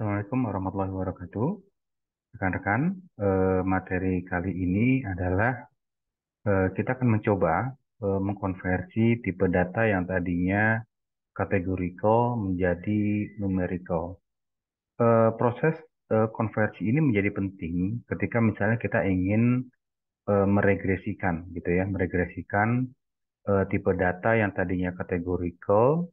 Assalamualaikum warahmatullahi wabarakatuh. Rekan-rekan, materi kali ini adalah kita akan mencoba mengkonversi tipe data yang tadinya categorical menjadi numerical. Proses konversi ini menjadi penting ketika misalnya kita ingin meregresikan, gitu ya, meregresikan tipe data yang tadinya categorical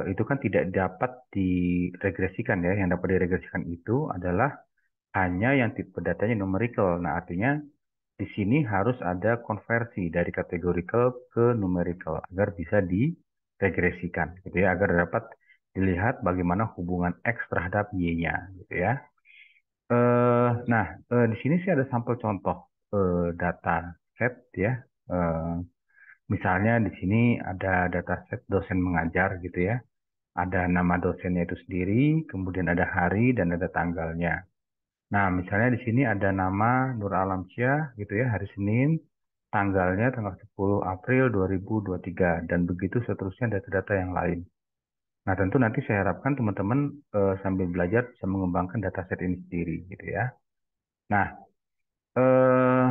itu kan tidak dapat diregresikan ya. Yang dapat diregresikan itu adalah hanya yang tipe datanya numerical. Nah, artinya di sini harus ada konversi dari categorical ke numerical agar bisa diregresikan, gitu ya, agar dapat dilihat bagaimana hubungan X terhadap Y-nya, gitu ya. Di sini sih ada sampel contoh data set ya. Eh, Misalnya di sini ada dataset dosen mengajar gitu ya. Ada nama dosennya itu sendiri, kemudian ada hari dan ada tanggalnya. Nah, misalnya di sini ada nama Nur Alamsyah gitu ya, hari Senin, tanggalnya tanggal 10 April 2023 dan begitu seterusnya data-data yang lain. Nah, tentu nanti saya harapkan teman-teman sambil belajar bisa mengembangkan dataset ini sendiri gitu ya. Nah, eh,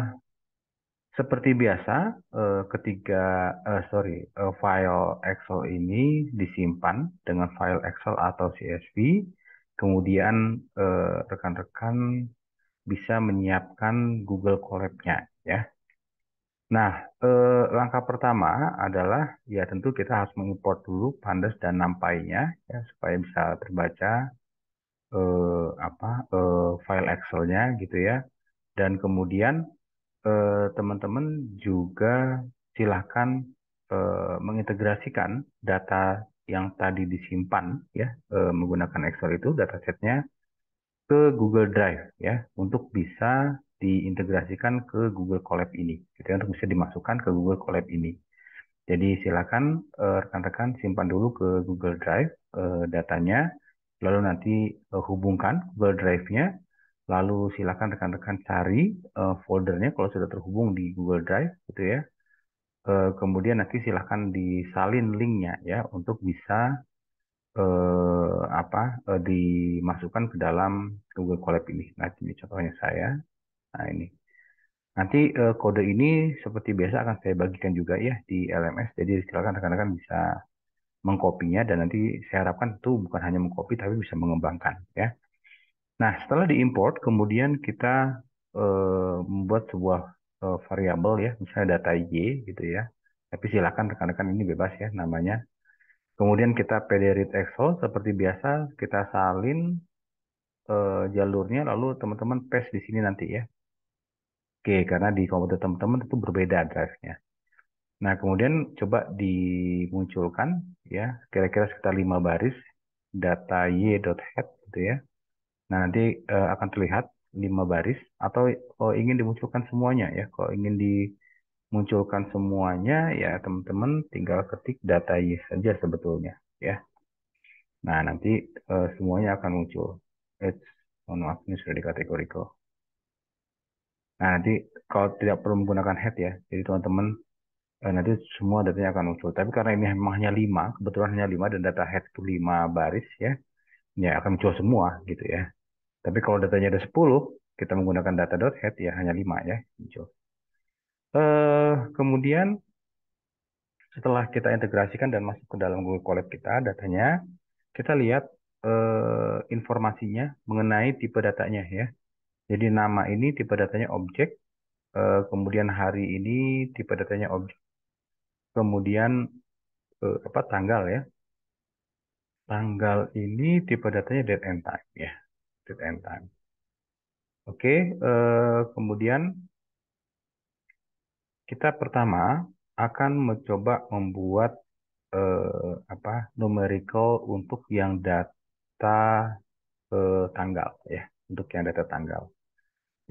seperti biasa, file Excel ini disimpan dengan file Excel atau CSV. Kemudian rekan-rekan bisa menyiapkan Google Colab-nya ya. Nah, langkah pertama adalah ya tentu kita harus mengimport dulu Pandas dan NumPy-nya ya supaya bisa terbaca file Excel-nya gitu ya. Dan kemudian teman-teman juga silahkan mengintegrasikan data yang tadi disimpan ya menggunakan Excel itu datasetnya ke Google Drive ya untuk bisa diintegrasikan ke Google Colab ini gitu ya, untuk bisa dimasukkan ke Google Colab ini. Jadi silakan rekan-rekan simpan dulu ke Google Drive datanya, lalu nanti hubungkan Google Drive-nya, lalu silakan rekan-rekan cari foldernya kalau sudah terhubung di Google Drive gitu ya. Kemudian nanti silakan disalin linknya ya untuk bisa dimasukkan ke dalam Google Colab ini. Nah, ini contohnya saya. Nah, ini. Nanti kode ini seperti biasa akan saya bagikan juga ya di LMS. Jadi silakan rekan-rekan bisa mengkopinya dan nanti saya harapkan itu bukan hanya mengcopy tapi bisa mengembangkan ya. Nah, setelah diimport kemudian kita membuat sebuah variabel ya, misalnya data Y gitu ya. Tapi silakan rekan-rekan ini bebas ya namanya. Kemudian kita pdread Excel seperti biasa kita salin jalurnya lalu teman-teman paste di sini nanti ya. Oke, karena di komputer teman-teman itu berbeda drive-nya. Nah, kemudian coba dimunculkan ya, kira-kira sekitar 5 baris data y.head gitu ya. Nah, nanti akan terlihat 5 baris atau ingin dimunculkan semuanya ya. Kalau ingin dimunculkan semuanya ya teman-teman tinggal ketik data y saja sebetulnya ya. Nah, nanti semuanya akan muncul. Mohon maaf ini sudah dikategorikan. Nah, nanti kalau tidak perlu menggunakan head ya. Jadi teman-teman nanti semua datanya akan muncul. Tapi karena ini memang hanya 5, kebetulan hanya 5 dan data head itu 5 baris ya akan muncul semua gitu ya. Tapi kalau datanya ada 10, kita menggunakan data.head ya hanya 5 ya muncul. Kemudian setelah kita integrasikan dan masuk ke dalam Google Colab kita datanya, kita lihat informasinya mengenai tipe datanya ya. Jadi nama ini tipe datanya objek, kemudian hari ini tipe datanya objek, kemudian tanggal ya. Tanggal ini tipe datanya date and time ya, date and time. Oke, kemudian kita pertama akan mencoba membuat numerical untuk yang data tanggal ya, untuk yang data tanggal.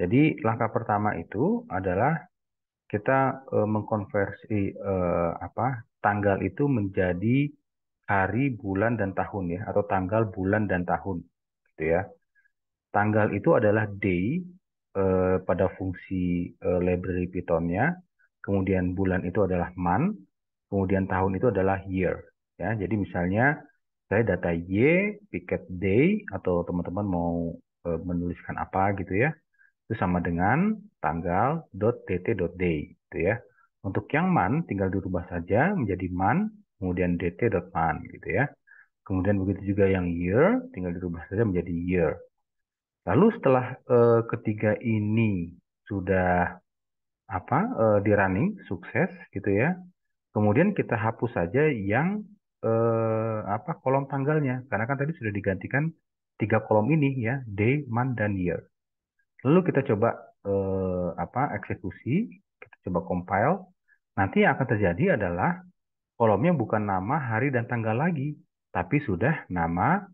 Jadi langkah pertama itu adalah kita mengkonversi tanggal itu menjadi hari, bulan, dan tahun ya, atau tanggal, bulan, dan tahun gitu ya. Tanggal itu adalah day pada fungsi library Python-nya, kemudian bulan itu adalah month, kemudian tahun itu adalah year. Ya, jadi misalnya Saya data Y, piket day, atau teman-teman mau menuliskan apa gitu ya. Itu sama dengan tanggal .dt.day gitu ya. Untuk yang month tinggal dirubah saja menjadi month, kemudian dt.month gitu ya. Kemudian begitu juga yang year, tinggal dirubah saja menjadi year. Lalu setelah ketiga ini sudah di running sukses gitu ya. Kemudian kita hapus saja yang kolom tanggalnya karena kan tadi sudah digantikan tiga kolom ini ya, day, month dan year. Lalu kita coba eksekusi, kita coba compile. Nanti yang akan terjadi adalah kolomnya bukan nama, hari dan tanggal lagi, tapi sudah nama,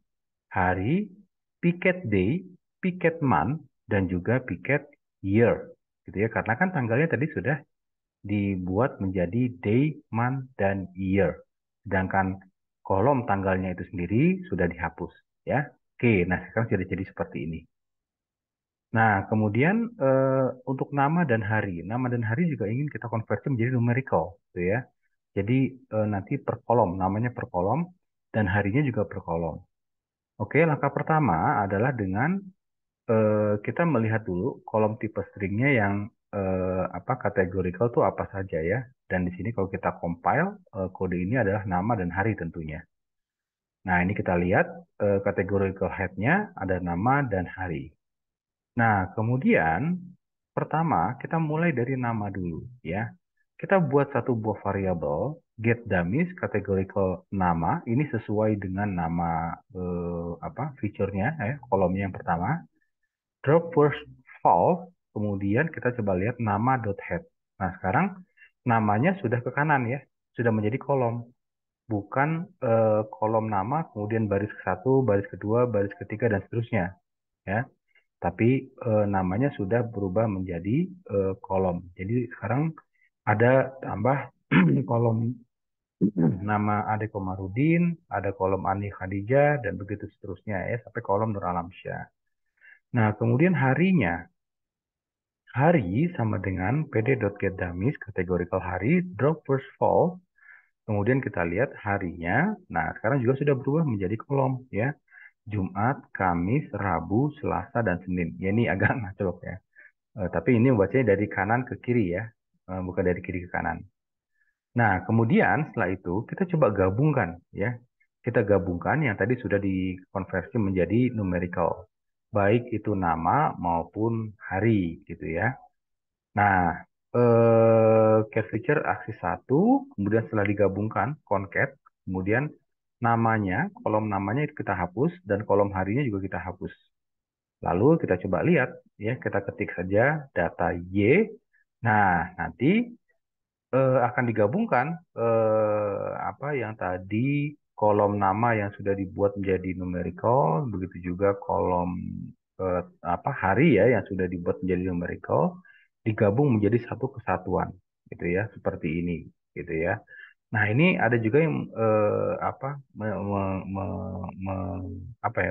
hari, piket day, piket month dan juga piket year. Gitu ya, karena kan tanggalnya tadi sudah dibuat menjadi day, month, dan year. Sedangkan kolom tanggalnya itu sendiri sudah dihapus. Ya, oke. Nah, sekarang sudah jadi seperti ini. Nah, kemudian untuk nama dan hari juga ingin kita konversi menjadi numerical, gitu ya. Jadi nanti per kolom, namanya per kolom, dan harinya juga per kolom. Oke, langkah pertama adalah dengan kita melihat dulu kolom tipe stringnya yang categorical itu apa saja ya. Dan di sini kalau kita compile, kode ini adalah nama dan hari tentunya. Nah, ini kita lihat categorical head-nya ada nama dan hari. Nah, kemudian pertama kita mulai dari nama dulu ya. Kita buat satu buah variabel get dummies categorical nama. Ini sesuai dengan nama fiturnya ya, kolomnya yang pertama. Drop first false, kemudian kita coba lihat nama.head. Nah, sekarang namanya sudah ke kanan ya, sudah menjadi kolom. Bukan kolom nama, kemudian baris ke satu, baris kedua, baris ketiga, dan seterusnya. Ya, tapi namanya sudah berubah menjadi kolom. Jadi sekarang ada tambah kolom nama Ade Komarudin, ada kolom Ani Khadijah, dan begitu seterusnya ya, sampai kolom Nur Alamsyah. Nah, kemudian harinya. Hari sama dengan pd.getDummies categorical hari drop first false. Kemudian kita lihat harinya. Nah, sekarang juga sudah berubah menjadi kolom ya. Jumat, Kamis, Rabu, Selasa, dan Senin. Ya, ini agak ngacok ya. Tapi ini bacanya dari kanan ke kiri ya. Bukan dari kiri ke kanan. Nah, kemudian setelah itu kita coba gabungkan ya. Kita gabungkan yang tadi sudah dikonversi menjadi numerical. Baik itu nama maupun hari gitu ya. Nah, cat feature aksis 1, kemudian setelah digabungkan, concat, kemudian namanya, kolom namanya itu kita hapus, dan kolom harinya juga kita hapus. Lalu kita coba lihat, ya kita ketik saja data Y. Nah, nanti akan digabungkan apa yang tadi kolom nama yang sudah dibuat menjadi numerical, begitu juga kolom hari ya yang sudah dibuat menjadi numerical, digabung menjadi satu kesatuan, gitu ya, seperti ini, gitu ya. Nah, ini ada juga yang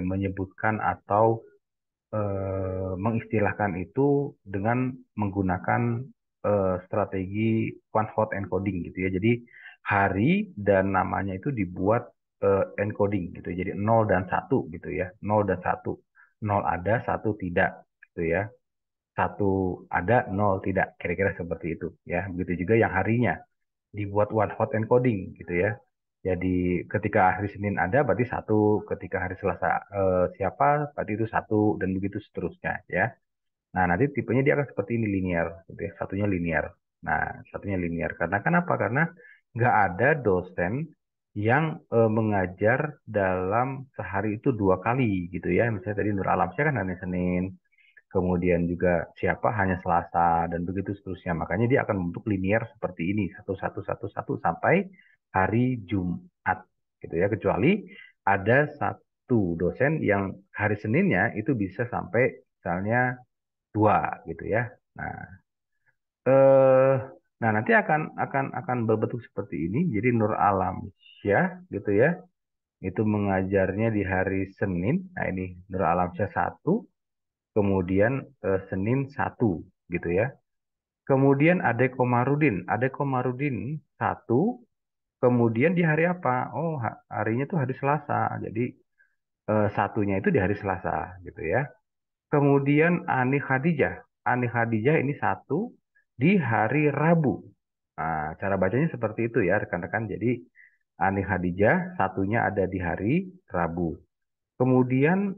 menyebutkan atau mengistilahkan itu dengan menggunakan strategi one hot encoding gitu ya. Jadi hari dan namanya itu dibuat encoding gitu. Jadi 0 dan 1 gitu ya. 0 dan 1. 0 ada, 1 tidak gitu ya. 1 ada, 0 tidak. Kira-kira seperti itu ya. Begitu juga yang harinya dibuat one hot encoding gitu ya. Jadi ketika hari Senin ada berarti satu, ketika hari Selasa siapa berarti itu satu dan begitu seterusnya ya. Nah, nanti tipenya dia akan seperti ini linear gitu ya. Satunya linear. Nah, satunya linear karena kenapa? Karena nggak ada dosen yang mengajar dalam sehari itu dua kali gitu ya. Misalnya tadi Nur Alamsyah kan hari Senin, kemudian juga siapa hanya Selasa dan begitu seterusnya. Makanya dia akan membentuk linear seperti ini satu satu satu satu sampai hari Jumat gitu ya. Kecuali ada satu dosen yang hari Seninnya itu bisa sampai misalnya dua gitu ya. Nah, eh nanti akan berbentuk seperti ini. Jadi Nur Alamsyah gitu ya. Itu mengajarnya di hari Senin. Nah, ini Nur Alamsyah satu, kemudian Senin satu gitu ya. Kemudian Ade Komarudin satu, kemudian di hari apa? Oh, harinya tuh hari Selasa. Jadi satunya itu di hari Selasa gitu ya. Kemudian Ani Khadijah. Ani Khadijah ini satu di hari Rabu. Nah, cara bacanya seperti itu ya rekan-rekan. Jadi Ani Khadijah satunya ada di hari Rabu. Kemudian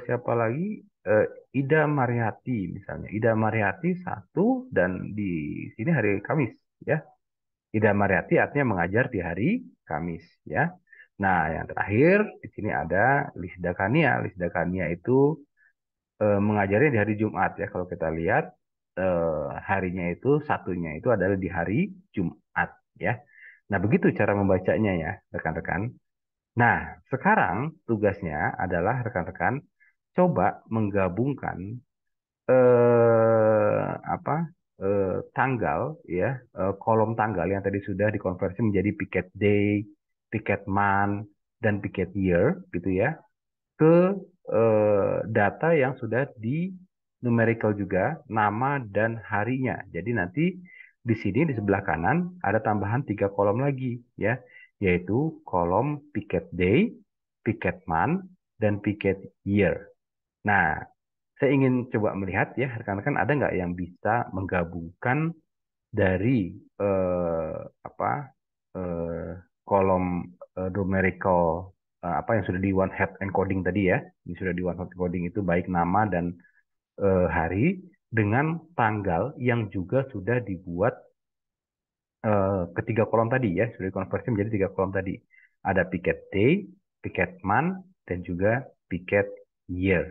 siapa lagi? Eh, Ida Mariati misalnya. Ida Mariati satu dan di sini hari Kamis ya. Ida Mariati artinya mengajar di hari Kamis ya. Nah, yang terakhir di sini ada Lisda Kania. Lisda Kania itu mengajarnya di hari Jumat ya. Kalau kita lihat harinya itu satunya itu adalah di hari Jumat ya. Nah, begitu cara membacanya ya, rekan-rekan. Nah, sekarang tugasnya adalah rekan-rekan coba menggabungkan apa tanggal ya, kolom tanggal yang tadi sudah dikonversi menjadi picket day, picket month, dan picket year gitu ya ke data yang sudah di numerical juga nama dan harinya. Jadi nanti di sini di sebelah kanan ada tambahan 3 kolom lagi ya, yaitu kolom picket day, picket month, dan picket year. Nah, saya ingin coba melihat ya rekan-rekan ada nggak yang bisa menggabungkan dari eh, apa eh, kolom numerical apa yang sudah di one hot encoding tadi ya, ini sudah di one hot encoding itu baik nama dan hari dengan tanggal yang juga sudah dibuat ketiga kolom tadi ya, sudah dikonversi menjadi 3 kolom tadi. Ada picket day, picket month, dan juga picket year.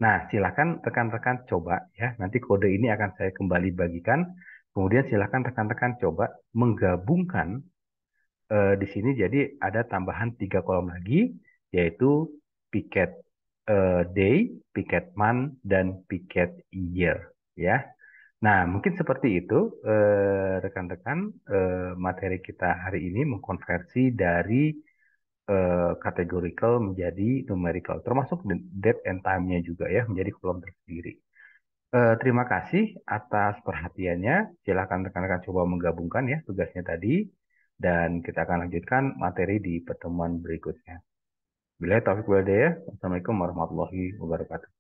Nah, silakan rekan-rekan coba ya. Nanti kode ini akan saya kembali bagikan. Kemudian silakan rekan-rekan coba menggabungkan di sini jadi ada tambahan 3 kolom lagi, yaitu piket day, piket month, dan piket year. Ya. Nah, mungkin seperti itu rekan-rekan materi kita hari ini mengkonversi dari categorical menjadi numerical, termasuk date and time-nya juga ya, menjadi kolom tersendiri. Terima kasih atas perhatiannya. Silakan rekan-rekan coba menggabungkan ya tugasnya tadi, dan kita akan lanjutkan materi di pertemuan berikutnya. Bila taufik wal hidayah, wassalamualaikum warahmatullahi wabarakatuh.